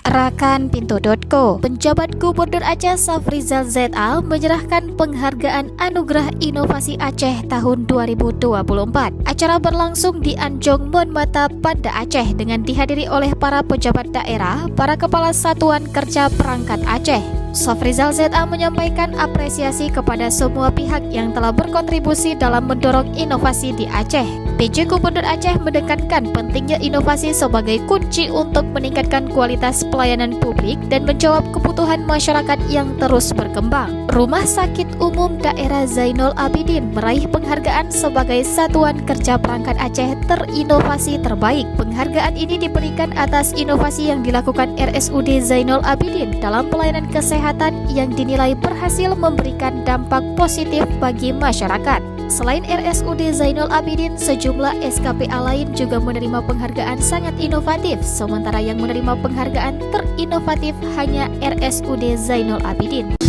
Rakan.pintu.co, Penjabat Gubernur Aceh Safrizal ZA menyerahkan penghargaan Anugerah Inovasi Aceh tahun 2024. Acara berlangsung di Anjong Monmata, Banda Aceh dengan dihadiri oleh para pejabat daerah, para kepala satuan kerja perangkat Aceh. Safrizal ZA menyampaikan apresiasi kepada semua pihak yang telah berkontribusi dalam mendorong inovasi di Aceh. PJ Gubernur Aceh menekankan pentingnya inovasi sebagai kunci untuk meningkatkan kualitas pelayanan publik dan menjawab kebutuhan masyarakat yang terus berkembang. Rumah Sakit Umum Daerah Zainul Abidin meraih penghargaan sebagai Satuan Kerja Perangkat Aceh Terinovasi Terbaik. Penghargaan ini diberikan atas inovasi yang dilakukan RSUD Zainul Abidin dalam pelayanan kesehatan yang dinilai berhasil memberikan dampak positif bagi masyarakat. Selain RSUD Zainul Abidin, sejumlah SKPA lain juga menerima penghargaan sangat inovatif, sementara yang menerima penghargaan terinovatif hanya RSUD Zainul Abidin.